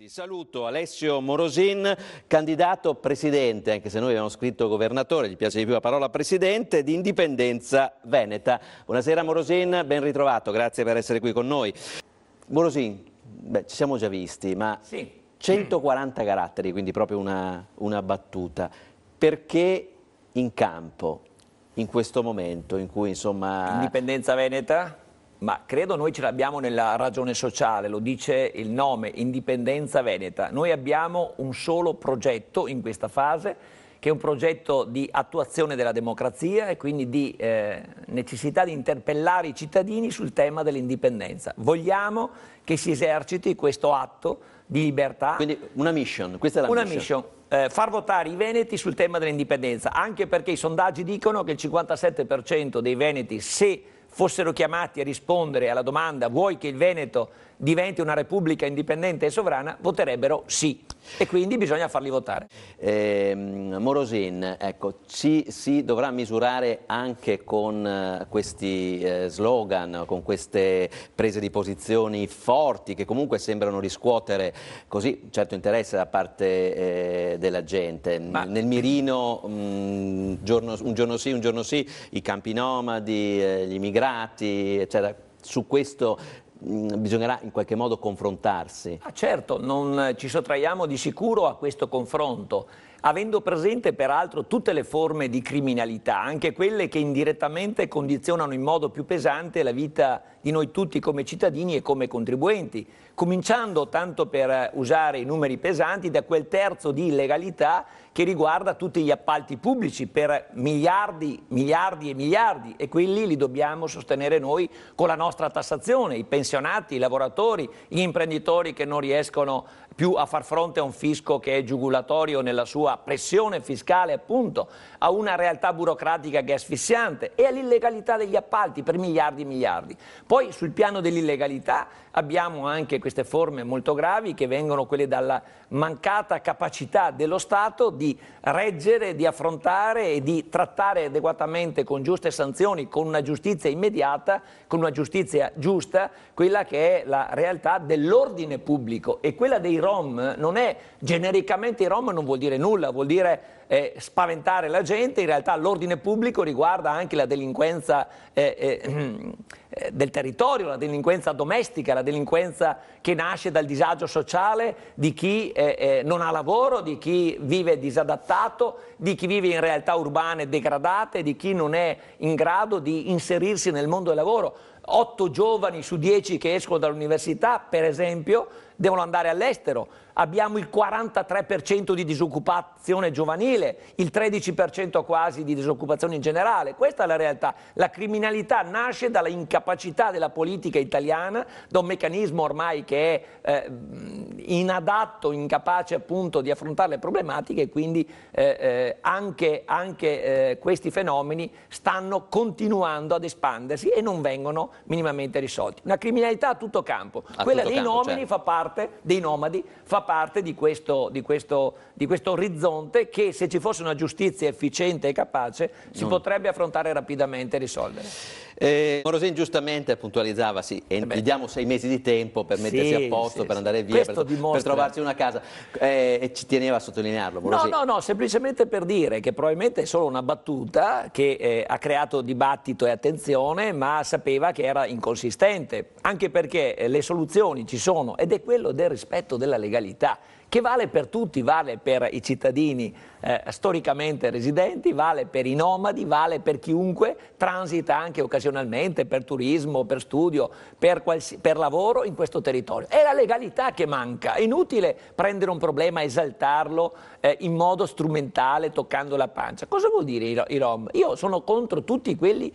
Saluto Alessio Morosin, candidato presidente, anche se noi abbiamo scritto governatore, gli piace di più la parola presidente, di Indipendenza Veneta. Buonasera Morosin, ben ritrovato, grazie per essere qui con noi. Morosin, ci siamo già visti, ma sì. 140 caratteri, quindi proprio una battuta. Perché in campo, in questo momento in cui insomma... Indipendenza Veneta? Ma credo noi ce l'abbiamo nella ragione sociale, lo dice il nome, Indipendenza Veneta. Noi abbiamo un solo progetto in questa fase, che è un progetto di attuazione della democrazia e quindi di necessità di interpellare i cittadini sul tema dell'indipendenza. Vogliamo che si eserciti questo atto di libertà. Quindi una mission, questa è la mission. Far votare i veneti sul tema dell'indipendenza, anche perché i sondaggi dicono che il 57% dei veneti, se fossero chiamati a rispondere alla domanda vuoi che il Veneto diventi una repubblica indipendente e sovrana, voterebbero sì, e quindi bisogna farli votare. Morosin, ecco, si dovrà misurare anche con questi slogan, con queste prese di posizioni forti che comunque sembrano riscuotere così un certo interesse da parte della gente. Nel mirino un giorno sì, un giorno sì, i campi nomadi, gli immigrati, eccetera. Su questo bisognerà in qualche modo confrontarsi. Certo, non ci sottraiamo di sicuro a questo confronto, avendo presente peraltro tutte le forme di criminalità, anche quelle che indirettamente condizionano in modo più pesante la vita di noi tutti come cittadini e come contribuenti, cominciando, tanto per usare i numeri pesanti, da quel terzo di illegalità che riguarda tutti gli appalti pubblici per miliardi, miliardi e miliardi, e quelli li dobbiamo sostenere noi con la nostra tassazione, i pensionati, i lavoratori, gli imprenditori che non riescono più a far fronte a un fisco che è giugulatorio nella sua pressione fiscale, appunto, a una realtà burocratica che è asfissiante e all'illegalità degli appalti per miliardi e miliardi. Poi sul piano dell'illegalità abbiamo anche queste forme molto gravi che vengono quelle dalla mancata capacità dello Stato di reggere, di affrontare e di trattare adeguatamente con giuste sanzioni, con una giustizia immediata, con una giustizia giusta, quella che è la realtà dell'ordine pubblico. E quella dei Rom non è genericamente, i Rom non vuol dire nulla, vuol dire spaventare la gente. In realtà l'ordine pubblico riguarda anche la delinquenza del territorio, la delinquenza domestica, la delinquenza che nasce dal disagio sociale di chi non ha lavoro, di chi vive disadattato, di chi vive in realtà urbane degradate, di chi non è in grado di inserirsi nel mondo del lavoro. 8 giovani su 10 che escono dall'università, per esempio, devono andare all'estero. Abbiamo il 43% di disoccupazione giovanile, il 13% quasi di disoccupazione in generale. Questa è la realtà. La criminalità nasce dalla incapacità della politica italiana, da un meccanismo ormai che è inadatto, incapace appunto di affrontare le problematiche, e quindi anche questi fenomeni stanno continuando ad espandersi e non vengono minimamente risolti. Una criminalità a tutto campo. Quella dei nomadi fa parte, dei nomadi, fa parte di questo orizzonte che, se ci fosse una giustizia efficiente e capace, si potrebbe affrontare rapidamente e risolvere. Morosin giustamente puntualizzava, sì, gli diamo 6 mesi di tempo per mettersi a posto, per andare via, per trovarsi una casa, e ci teneva a sottolinearlo. Morosin. No, semplicemente per dire che probabilmente è solo una battuta che ha creato dibattito e attenzione, ma sapeva che era inconsistente, anche perché le soluzioni ci sono, ed è quello del rispetto della legalità, che vale per tutti, vale per i cittadini storicamente residenti, vale per i nomadi, vale per chiunque transita anche occasionalmente per turismo, per studio, per lavoro in questo territorio. È la legalità che manca. È inutile prendere un problema e esaltarlo in modo strumentale, toccando la pancia. Cosa vuol dire i Rom? Io sono contro tutti quelli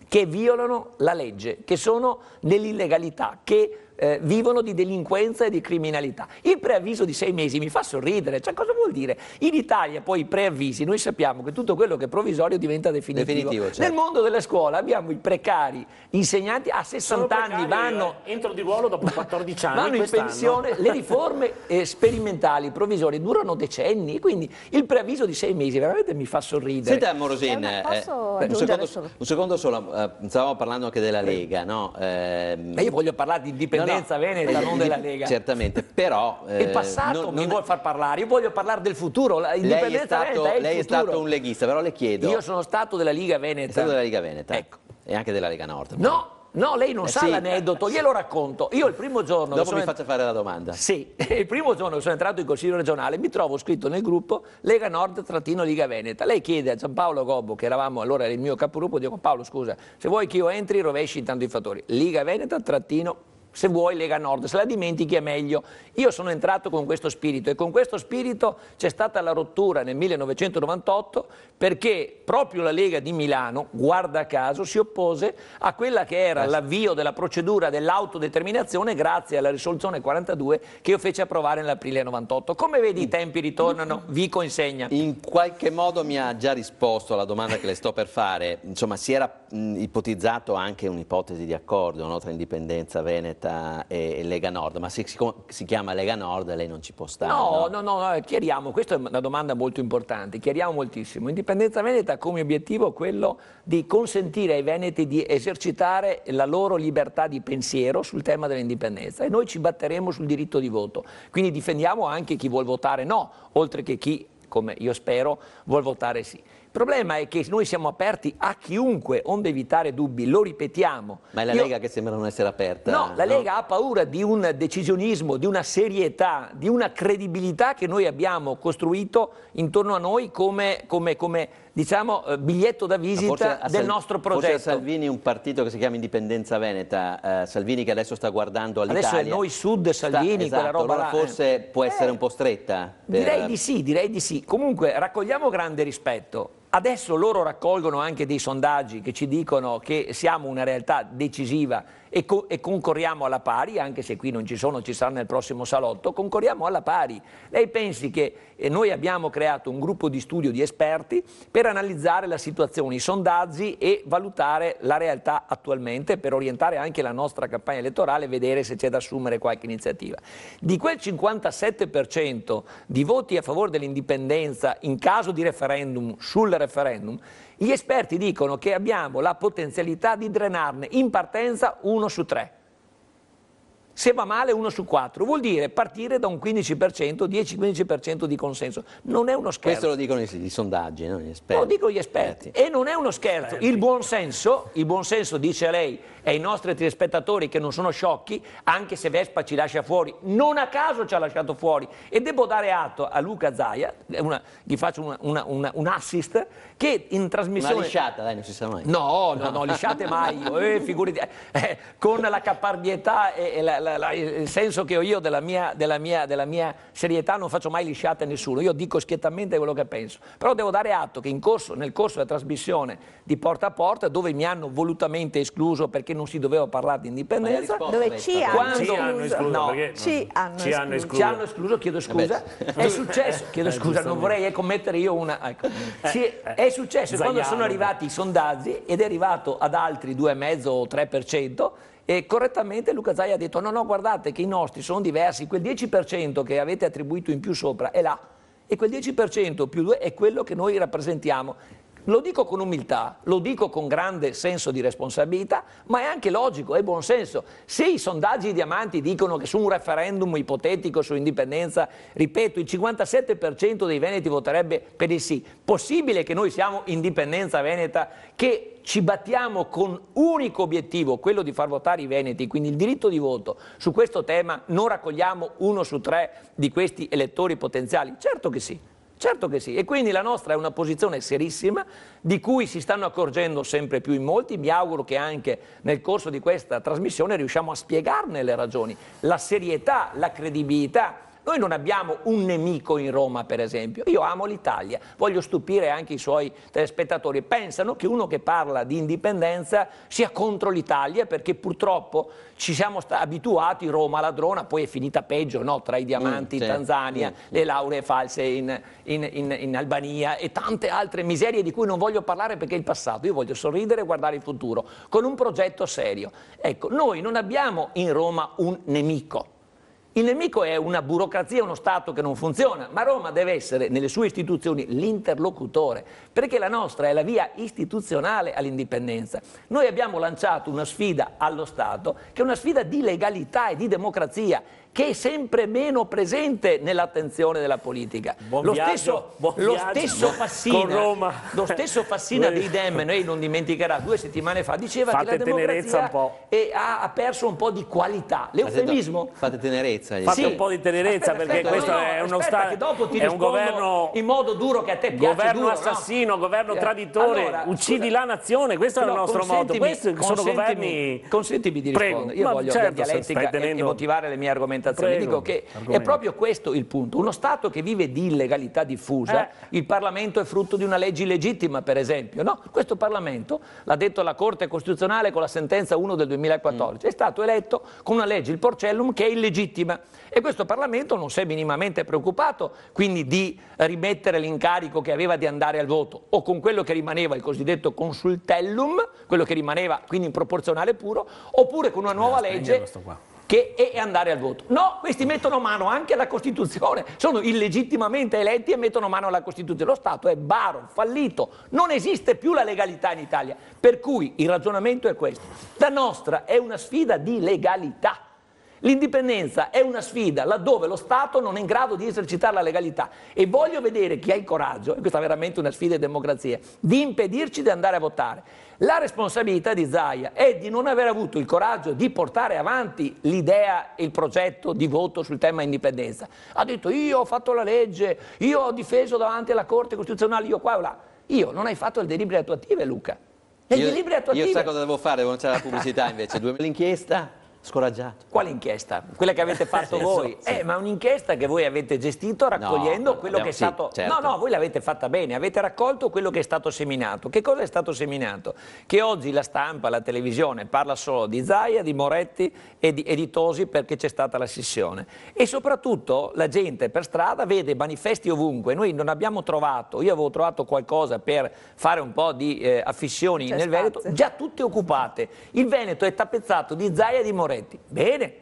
che violano la legge, che sono nell'illegalità, che vivono di delinquenza e di criminalità. Il preavviso di 6 mesi mi fa sorridere, cioè cosa vuol dire? In Italia poi i preavvisi, noi sappiamo che tutto quello che è provvisorio diventa definitivo. Certo. Nel mondo della scuola abbiamo i precari, insegnanti a 60 anni vanno, entro di ruolo dopo 14 anni, vanno in pensione, le riforme sperimentali, provvisorie durano decenni, quindi il preavviso di 6 mesi veramente mi fa sorridere. Senta Morosin, un secondo solo, stavamo parlando anche della Lega, no? Io voglio parlare di indipendenza Indipendenza Veneta, non della Lega. Certamente, però... il passato mi vuol far parlare, io voglio parlare del futuro. L'indipendenza Veneta è il lei è futuro. stato un leghista, però le chiedo... Io sono stato della Liga Veneta. È stato della Liga Veneta? Ecco. E anche della Lega Nord? No, lei non sa sì. l'aneddoto, glielo racconto. Io il primo giorno... Dopo mi faccia fare la domanda. Sì, il primo giorno che sono entrato in Consiglio regionale mi trovo scritto nel gruppo Lega Nord-Liga Veneta. Lei chiede a Giampaolo Gobbo, che eravamo allora il mio capogruppo, dico Paolo scusa, se vuoi che io entri rovesci intanto i fattori. Liga Veneta-, se vuoi Lega Nord, se la dimentichi è meglio. Io sono entrato con questo spirito e con questo spirito c'è stata la rottura nel 1998 perché proprio la Lega di Milano, guarda caso, si oppose a quella che era l'avvio della procedura dell'autodeterminazione grazie alla risoluzione 42 che io feci approvare nell'aprile 98. Come vedi i tempi ritornano, Vico insegna. In qualche modo mi ha già risposto alla domanda che le sto per fare. Insomma, si era ipotizzato anche un'ipotesi di accordo, no, tra Indipendenza Veneta e Lega Nord, ma se si chiama Lega Nord lei non ci può stare. No, chiariamo, questa è una domanda molto importante, chiariamo moltissimo. Indipendenza Veneta ha come obiettivo quello di consentire ai veneti di esercitare la loro libertà di pensiero sul tema dell'indipendenza e noi ci batteremo sul diritto di voto, quindi difendiamo anche chi vuol votare no, oltre che chi, come io spero, vuol votare sì. Il problema è che noi siamo aperti a chiunque, onde evitare dubbi, lo ripetiamo. Ma è la Lega che sembra non essere aperta. No, la Lega ha paura di un decisionismo, di una serietà, di una credibilità che noi abbiamo costruito intorno a noi come diciamo, biglietto da visita del nostro progetto. Forse a Salvini un partito che si chiama Indipendenza Veneta, Salvini che adesso sta guardando all'Italia. Adesso è Noi Sud, Salvini, quella roba allora là. Forse può essere un po' stretta. Direi di sì. Comunque raccogliamo grande rispetto. Adesso loro raccolgono anche dei sondaggi che ci dicono che siamo una realtà decisiva e concorriamo alla pari, anche se qui non ci sono, ci saranno nel prossimo salotto, concorriamo alla pari. Lei pensi che noi abbiamo creato un gruppo di studio di esperti per analizzare la situazione, i sondaggi e valutare la realtà attualmente, per orientare anche la nostra campagna elettorale e vedere se c'è da assumere qualche iniziativa. Di quel 57% di voti a favore dell'indipendenza in caso di referendum sul referendum, gli esperti dicono che abbiamo la potenzialità di drenarne in partenza 1 su 3. Se va male 1 su 4, vuol dire partire da un 15%, 10-15% di consenso. Non è uno scherzo. Questo lo dicono i sondaggi, no? Gli esperti. Lo dicono gli esperti. E non è uno scherzo. Il buon senso, dice lei, e ai nostri telespettatori che non sono sciocchi, anche se Vespa ci lascia fuori, non a caso ci ha lasciato fuori. E devo dare atto a Luca Zaia, gli faccio un assist, che in trasmissione... Una lisciata, dai, non si sa mai. No, lisciate mai io, figurati, con la caparbietà e il senso che ho io della mia serietà non faccio mai lisciate a nessuno, io dico schiettamente quello che penso, però devo dare atto che nel corso della trasmissione di Porta a Porta, dove mi hanno volutamente escluso perché non si doveva parlare di indipendenza, dove ci hanno escluso, chiedo scusa, è successo, non vorrei commettere io una... Ecco. È successo quando sono arrivati i sondaggi ed è arrivato ad altri 2,5 o 3%, e correttamente Luca Zaia ha detto no, guardate che i nostri sono diversi, quel 10% che avete attribuito in più sopra è là e quel 10% più 2 è quello che noi rappresentiamo. Lo dico con umiltà, lo dico con grande senso di responsabilità, ma è anche logico, è buon senso. Se i sondaggi diamanti dicono che su un referendum ipotetico sull'indipendenza, ripeto, il 57% dei veneti voterebbe per il sì, possibile che noi siamo Indipendenza Veneta, che ci battiamo con unico obiettivo, quello di far votare i veneti, quindi il diritto di voto, su questo tema non raccogliamo 1 su 3 di questi elettori potenziali? Certo che sì. Certo che sì, e quindi la nostra è una posizione serissima di cui si stanno accorgendo sempre più in molti. Mi auguro che anche nel corso di questa trasmissione riusciamo a spiegarne le ragioni, la serietà, la credibilità. Noi non abbiamo un nemico in Roma, per esempio. Io amo l'Italia, voglio stupire anche i suoi telespettatori. Pensano che uno che parla di indipendenza sia contro l'Italia perché purtroppo ci siamo abituati, Roma ladrona, poi è finita peggio, no? Tra i diamanti in Tanzania, le lauree false in Albania e tante altre miserie di cui non voglio parlare perché è il passato. Io voglio sorridere e guardare il futuro con un progetto serio. Ecco, noi non abbiamo in Roma un nemico. Il nemico è una burocrazia, uno Stato che non funziona, ma Roma deve essere nelle sue istituzioni l'interlocutore, perché la nostra è la via istituzionale all'indipendenza. Noi abbiamo lanciato una sfida allo Stato, che è una sfida di legalità e di democrazia, che è sempre meno presente nell'attenzione della politica. Lo stesso Fassina dei Dem, lei non dimenticherà, 2 settimane fa, diceva che la democrazia ha perso un po' di qualità. L'eufemismo? Fate tenerezza. Fate un po' di tenerezza, perché questo è uno Stato, è un governo in modo duro che a te piace. Governo assassino, governo traditore, allora, uccidi la nazione, questo è il nostro modo. Questi sono governi... Consentimi di rispondere, io voglio la dialettica e motivare le mie argomentazioni. Dico che è proprio questo il punto. Uno Stato che vive di illegalità diffusa, il Parlamento è frutto di una legge illegittima, per esempio. No, questo Parlamento, l'ha detto la Corte Costituzionale con la sentenza 1 del 2014, è stato eletto con una legge, il Porcellum, che è illegittima. E questo Parlamento non si è minimamente preoccupato quindi di rimettere l'incarico che aveva di andare al voto, o con quello che rimaneva, il cosiddetto consultellum, quello che rimaneva quindi in proporzionale puro, oppure con una nuova legge che è andare al voto. No, questi mettono mano anche alla Costituzione, sono illegittimamente eletti e mettono mano alla Costituzione. Lo Stato è baro, fallito, non esiste più la legalità in Italia, per cui il ragionamento è questo. La nostra è una sfida di legalità. L'indipendenza è una sfida laddove lo Stato non è in grado di esercitare la legalità, e voglio vedere chi ha il coraggio, e questa è veramente una sfida di democrazia, di impedirci di andare a votare. La responsabilità di Zaia è di non aver avuto il coraggio di portare avanti l'idea e il progetto di voto sul tema indipendenza. Ha detto: io ho fatto la legge, io ho difeso davanti alla Corte Costituzionale, io qua o là. Io non hai fatto le delibere attuative, Luca. Io sai cosa devo fare? Non c'è la pubblicità invece. L'inchiesta? Scoraggiato. Quale inchiesta? Quella che avete fatto voi? Ma un'inchiesta che voi avete gestito raccogliendo quello che è stato... Certo. No, voi l'avete fatta bene, avete raccolto quello che è stato seminato. Che cosa è stato seminato? Che oggi la stampa, la televisione parla solo di Zaia, di Moretti e di Tosi, perché c'è stata la scissione. E soprattutto la gente per strada vede manifesti ovunque. Noi non abbiamo trovato, io avevo trovato qualcosa per fare un po' di affissioni nel Veneto, già tutte occupate. Il Veneto è tappezzato di Zaia e di Moretti. Bene,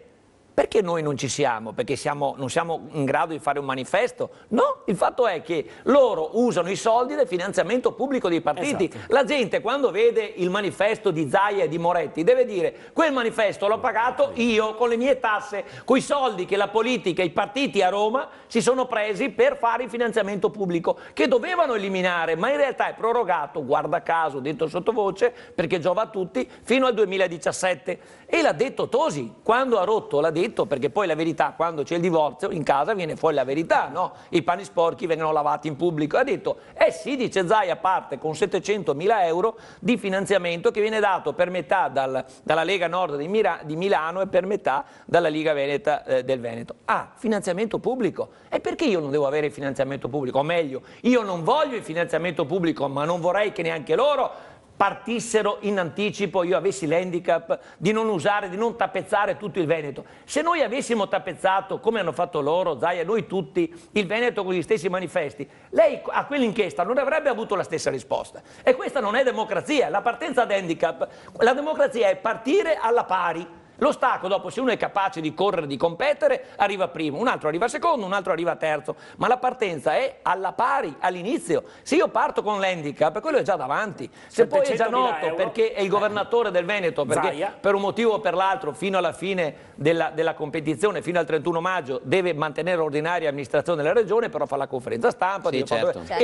perché noi non ci siamo? Perché non siamo in grado di fare un manifesto? No, il fatto è che loro usano i soldi del finanziamento pubblico dei partiti. Esatto. La gente quando vede il manifesto di Zaia e di Moretti deve dire: quel manifesto l'ho pagato io con le mie tasse, con i soldi che la politica e i partiti a Roma si sono presi per fare il finanziamento pubblico, che dovevano eliminare, ma in realtà è prorogato, guarda caso, detto sottovoce, perché giova a tutti, fino al 2017. E l'ha detto Tosi, quando ha rotto l'ha detto, perché poi la verità, quando c'è il divorzio, in casa viene fuori la verità, no? I panni sporchi vengono lavati in pubblico. Ha detto: sì, dice Zaia, parte con 700.000 euro di finanziamento che viene dato per metà dalla Lega Nord di Milano e per metà dalla Liga Veneta del Veneto. Finanziamento pubblico. E perché io non devo avere il finanziamento pubblico? O meglio, io non voglio il finanziamento pubblico, ma non vorrei che neanche loro partissero in anticipo, io avessi l'handicap di non usare, di non tappezzare tutto il Veneto. Se noi avessimo tappezzato, come hanno fatto loro, Zaia, noi tutti, il Veneto con gli stessi manifesti, lei a quell'inchiesta non avrebbe avuto la stessa risposta. E questa non è democrazia, la partenza ad handicap, la democrazia è partire alla pari. Lo stacco, dopo, se uno è capace di correre, di competere, arriva primo, un altro arriva secondo, un altro arriva terzo, ma la partenza è alla pari, all'inizio. Se io parto con l'handicap, quello è già davanti. Se poi è già noto perché è il governatore del Veneto, perché Zaia, per un motivo o per l'altro, fino alla fine della competizione, fino al 31 maggio, deve mantenere l'ordinaria amministrazione della regione, però fa la conferenza stampa e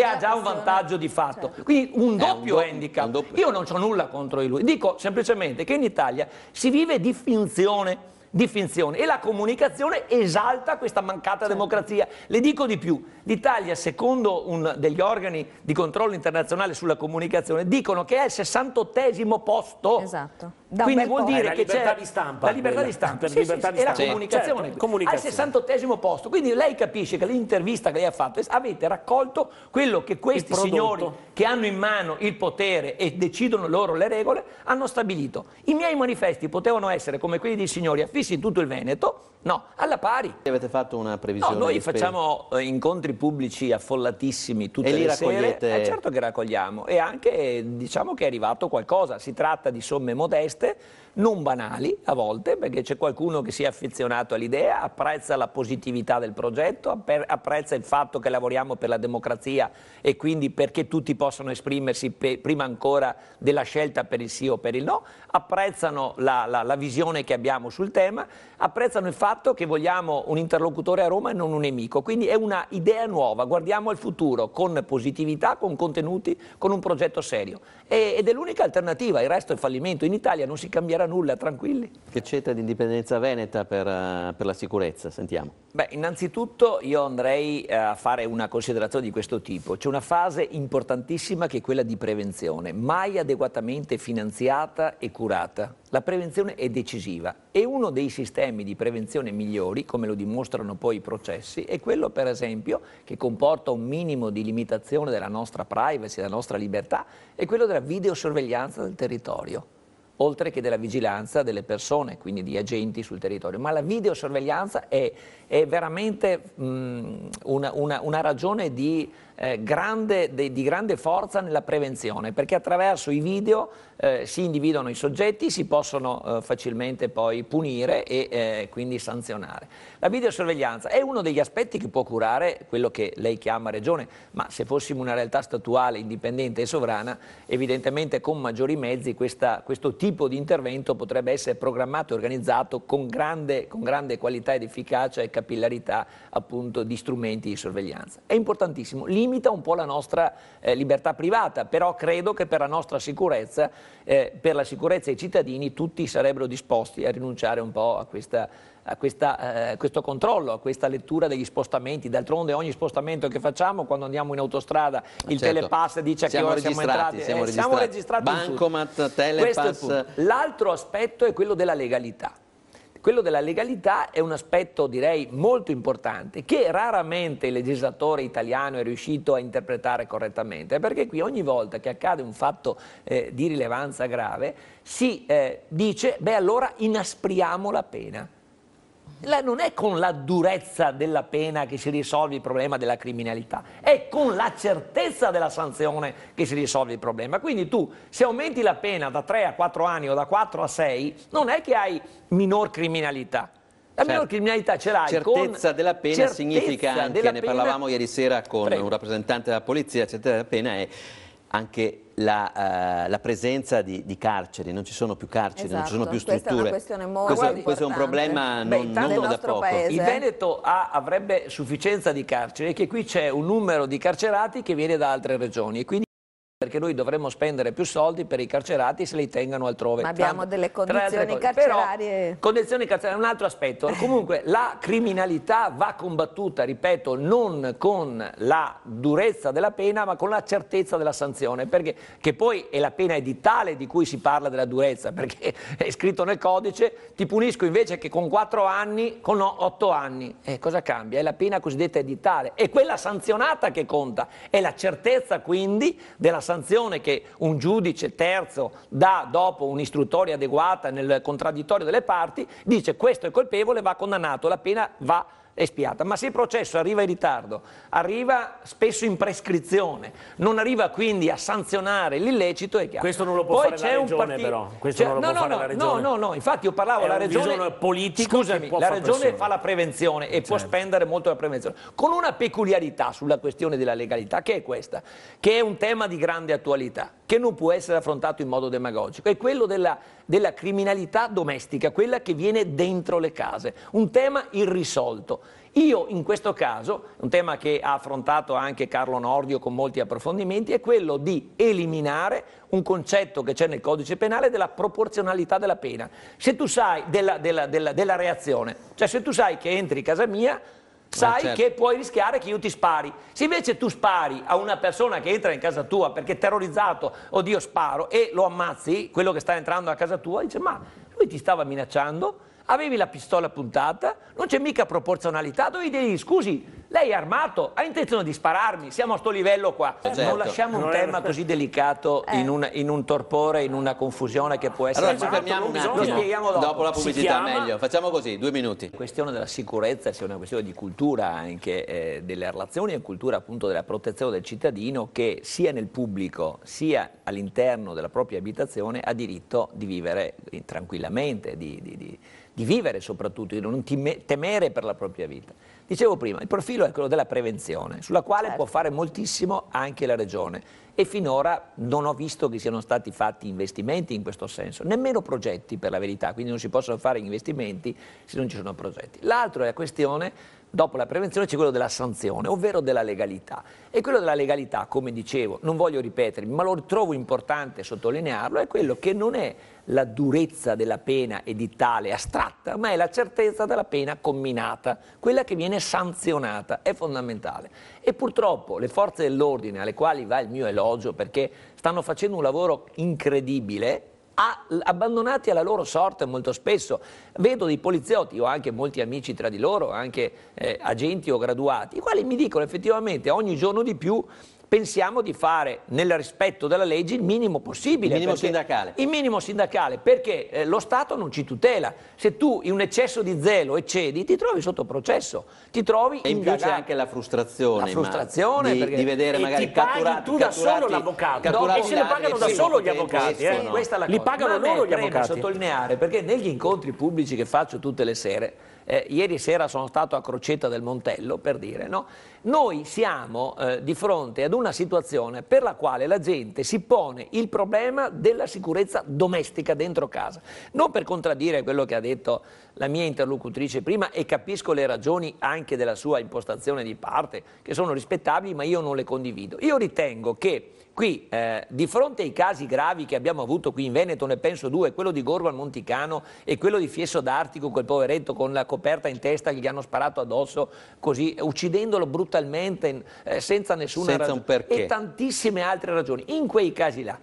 ha già un vantaggio di fatto. Quindi un doppio handicap. Io non ho nulla contro di lui, dico semplicemente che in Italia si vive di finzione, e la comunicazione esalta questa mancata democrazia. Le dico di più: l'Italia, secondo degli organi di controllo internazionale sulla comunicazione, dicono che è al 68° posto. Esatto. Quindi vuol dire che c'è la libertà di stampa e la comunicazione, al 68° posto. Quindi lei capisce che l'intervista che lei ha fatto, avete raccolto quello che questi signori che hanno in mano il potere e decidono loro le regole hanno stabilito. I miei manifesti potevano essere come quelli dei signori affissi in tutto il Veneto? No, alla pari. Avete fatto una previsione? No, noi facciamo incontri pubblici affollatissimi tutte le sere. Certo che raccogliamo, e anche diciamo che è arrivato qualcosa. Si tratta di somme modeste, richieste, non banali a volte, perché c'è qualcuno che si è affezionato all'idea, apprezza la positività del progetto, apprezza il fatto che lavoriamo per la democrazia e quindi perché tutti possano esprimersi prima ancora della scelta per il sì o per il no, apprezzano la visione che abbiamo sul tema, apprezzano il fatto che vogliamo un interlocutore a Roma e non un nemico, quindi è una idea nuova, guardiamo al futuro con positività, con contenuti, con un progetto serio ed è l'unica alternativa, il resto è fallimento, in Italia non si cambierà nulla, tranquilli. Che c'entra di Indipendenza Veneta per la sicurezza? Sentiamo. Beh, innanzitutto io andrei a fare una considerazione di questo tipo. C'è una fase importantissima che è quella di prevenzione, mai adeguatamente finanziata e curata. La prevenzione è decisiva e uno dei sistemi di prevenzione migliori, come lo dimostrano poi i processi, è quello per esempio che comporta un minimo di limitazione della nostra privacy, della nostra libertà, è quello della videosorveglianza del territorio, oltre che della vigilanza delle persone, quindi di agenti sul territorio. Ma la videosorveglianza è veramente una ragione di grande forza nella prevenzione, perché attraverso i video si individuano i soggetti, si possono facilmente poi punire e quindi sanzionare. La videosorveglianza è uno degli aspetti che può curare quello che lei chiama regione, ma se fossimo una realtà statuale, indipendente e sovrana, evidentemente con maggiori mezzi questo tipo di intervento potrebbe essere programmato e organizzato con grande qualità ed efficacia e capillarità appunto di strumenti di sorveglianza. È importantissimo, limita un po' la nostra libertà privata, però credo che per la nostra sicurezza, per la sicurezza dei cittadini, tutti sarebbero disposti a rinunciare un po' a questo controllo, a questa lettura degli spostamenti. D'altronde ogni spostamento che facciamo quando andiamo in autostrada, il telepass dice a che ora siamo entrati. Siamo registrati Bancomat, telepass. L'altro aspetto è quello della legalità. Quello della legalità è un aspetto, direi, molto importante, che raramente il legislatore italiano è riuscito a interpretare correttamente, perché qui ogni volta che accade un fatto di rilevanza grave si dice, beh allora inaspriamo la pena. Non è con la durezza della pena che si risolve il problema della criminalità, è con la certezza della sanzione che si risolve il problema. Quindi tu, se aumenti la pena da 3 a 4 anni o da 4 a 6, non è che hai minor criminalità. La minor criminalità ce l'hai con certezza della pena significa anche, ne parlavamo ieri sera con un rappresentante della polizia, la certezza della pena è anche la presenza di carceri, non ci sono più carceri, non ci sono più strutture. Questa è una questione molto importante. Questo è un problema non da poco. Paese. Il Veneto avrebbe sufficienza di carceri, che qui c'è un numero di carcerati che viene da altre regioni e quindi perché noi dovremmo spendere più soldi per i carcerati se li tengano altrove. Ma abbiamo delle condizioni carcerarie. Però, condizioni carcerarie è un altro aspetto. Comunque la criminalità va combattuta, ripeto, non con la durezza della pena, ma con la certezza della sanzione, perché che poi è la pena edittale di cui si parla della durezza, perché è scritto nel codice, ti punisco invece che con 4 anni, con 8 anni. Cosa cambia? È la pena cosiddetta edittale, è quella sanzionata che conta, è la certezza quindi della sanzione che un giudice terzo dà dopo un'istruttoria adeguata nel contraddittorio delle parti, dice questo è colpevole, va condannato, la pena va espiata. Ma se il processo arriva in ritardo, arriva spesso in prescrizione, non arriva quindi a sanzionare l'illecito, è chiaro. Questo non lo può fare la regione però. Questo non lo può fare la regione. No, infatti io parlavo della regione politico. Scusami, la regione fa la prevenzione e può spendere molto la prevenzione, con una peculiarità sulla questione della legalità, che è questa, che è un tema di grande attualità, che non può essere affrontato in modo demagogico, è quello della criminalità domestica, quella che viene dentro le case, un tema irrisolto. Io in questo caso, un tema che ha affrontato anche Carlo Nordio con molti approfondimenti, è quello di eliminare un concetto che c'è nel codice penale della proporzionalità della pena. Se tu sai della reazione, cioè se tu sai che entri in casa mia, sai che puoi rischiare che io ti spari. Se invece tu spari a una persona che entra in casa tua perché è terrorizzato, oddio sparo, e lo ammazzi, quello che sta entrando a casa tua, dice ma lui ti stava minacciando, avevi la pistola puntata, non c'è mica proporzionalità, dovevi dirgli scusi, Lei è armato, ha intenzione di spararmi, siamo a sto livello qua. Certo. Non lasciamo un tema così delicato in un torpore, in una confusione che può essere... Allora ci fermiamo un attimo, lo spieghiamo dopo la pubblicità chiama... meglio. Facciamo così, 2 minuti. La questione della sicurezza sia una questione di cultura anche delle relazioni e cultura appunto della protezione del cittadino che sia nel pubblico sia all'interno della propria abitazione ha diritto di vivere tranquillamente, di vivere soprattutto, di non temere per la propria vita. Dicevo prima, il profilo è quello della prevenzione, sulla quale può fare moltissimo anche la Regione e finora non ho visto che siano stati fatti investimenti in questo senso, nemmeno progetti per la verità, quindi non si possono fare investimenti se non ci sono progetti. L'altro è la questione, dopo la prevenzione c'è quello della sanzione, ovvero della legalità. E quello della legalità, come dicevo, non voglio ripetermi, ma lo trovo importante sottolinearlo, è quello che non è la durezza della pena edittale astratta, ma è la certezza della pena comminata, quella che viene sanzionata, è fondamentale. E purtroppo le forze dell'ordine, alle quali va il mio elogio, perché stanno facendo un lavoro incredibile, abbandonati alla loro sorte molto spesso. Vedo dei poliziotti, ho anche molti amici tra di loro, anche agenti o graduati, i quali mi dicono effettivamente ogni giorno di più pensiamo di fare nel rispetto della legge il minimo possibile. Il minimo sindacale. Il minimo sindacale, perché lo Stato non ci tutela. Se tu in un eccesso di zelo eccedi, ti trovi sotto processo, ti trovi e in più c'è anche la frustrazione, di vedere magari catturati tu da solo l'avvocato e se ne pagano da solo gli avvocati. Questa è la li cosa. pagano loro gli avvocati. Sottolineare, perché negli incontri pubblici che faccio tutte le sere, ieri sera sono stato a Crocetta del Montello, per dire, no? Noi siamo di fronte ad una situazione per la quale la gente si pone il problema della sicurezza domestica dentro casa. Non per contraddire quello che ha detto la mia interlocutrice prima, e capisco le ragioni anche della sua impostazione di parte, che sono rispettabili, ma io non le condivido. Io ritengo che qui, di fronte ai casi gravi che abbiamo avuto qui in Veneto, ne penso 2, quello di Gorgo al Monticano e quello di Fiesso d'Artico, quel poveretto con la coperta in testa che gli hanno sparato addosso, così, uccidendolo brutalmente, senza nessuna ragione, un perché. e tantissime altre ragioni. In quei casi là,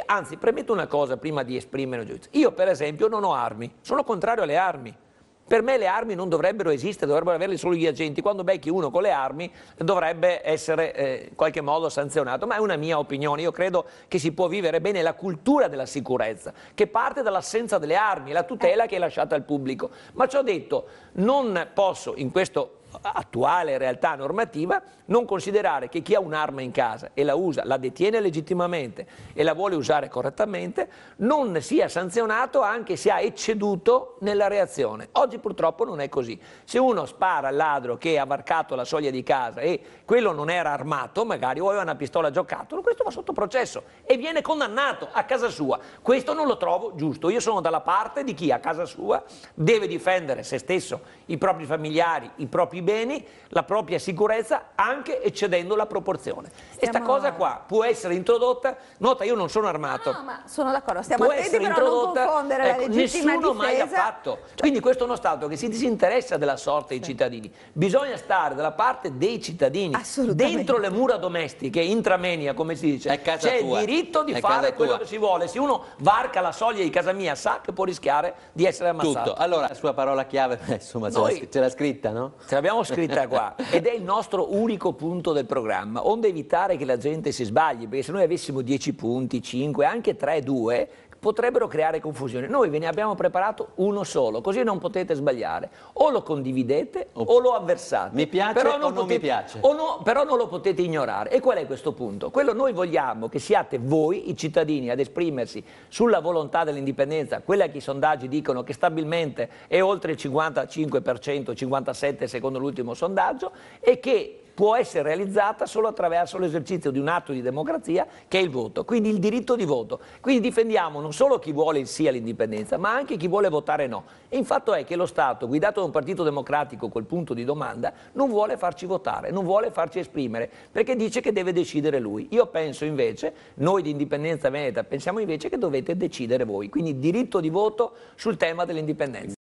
anzi, premetto una cosa prima di esprimere un giudizio. Io, per esempio, non ho armi, sono contrario alle armi. Per me le armi non dovrebbero esistere, dovrebbero averle solo gli agenti. Quando becchi uno con le armi dovrebbe essere in qualche modo sanzionato, ma è una mia opinione. Io credo che si può vivere bene la cultura della sicurezza, che parte dall'assenza delle armi, la tutela che è lasciata al pubblico. Ma ciò detto, non posso in questo attuale realtà normativa non considerare che chi ha un'arma in casa e la usa, la detiene legittimamente e la vuole usare correttamente, non sia sanzionato anche se ha ecceduto nella reazione. Oggi purtroppo non è così. Se uno spara al ladro che ha varcato la soglia di casa e quello non era armato, magari o aveva una pistola a giocattolo, questo va sotto processo e viene condannato a casa sua. Questo non lo trovo giusto. Io sono dalla parte di chi a casa sua deve difendere se stesso, i propri familiari, i propri beni, la propria sicurezza, anche eccedendo la proporzione. E sta cosa qua può essere introdotta, nota, io non sono armato. No, ma sono d'accordo, stiamo può attenti essere però non introdotta, confondere la legittima nessuno mai ha difesa. fatto. Quindi questo è uno Stato che si disinteressa della sorte dei cittadini. Bisogna stare dalla parte dei cittadini. Dentro le mura domestiche, intramenia, come si dice, c'è il diritto di fare quello che si vuole. Se uno varca la soglia di casa mia sa che può rischiare di essere ammazzato. Tutto. Allora, la sua parola chiave, insomma, ce l'ha scritta, no? Ce l'abbiamo scritta qua ed è il nostro unico punto del programma, onde evitare che la gente si sbagli, perché se noi avessimo 10 punti, 5, anche 3, 2, potrebbero creare confusione. Noi ve ne abbiamo preparato uno solo, così non potete sbagliare. O lo condividete o lo avversate. Mi piace però o non mi piace. Però non lo potete ignorare. E qual è questo punto? Quello noi vogliamo che siate voi, i cittadini, ad esprimersi sulla volontà dell'indipendenza, quella che i sondaggi dicono che stabilmente è oltre il 55%, 57% secondo l'ultimo sondaggio, e che può essere realizzata solo attraverso l'esercizio di un atto di democrazia che è il voto, quindi il diritto di voto. Quindi difendiamo non solo chi vuole il sì all'indipendenza, ma anche chi vuole votare no. E il fatto è che lo Stato, guidato da un partito democratico col punto di domanda, non vuole farci votare, non vuole farci esprimere, perché dice che deve decidere lui. Io penso invece, noi di Indipendenza Veneta, pensiamo invece che dovete decidere voi. Quindi diritto di voto sul tema dell'indipendenza.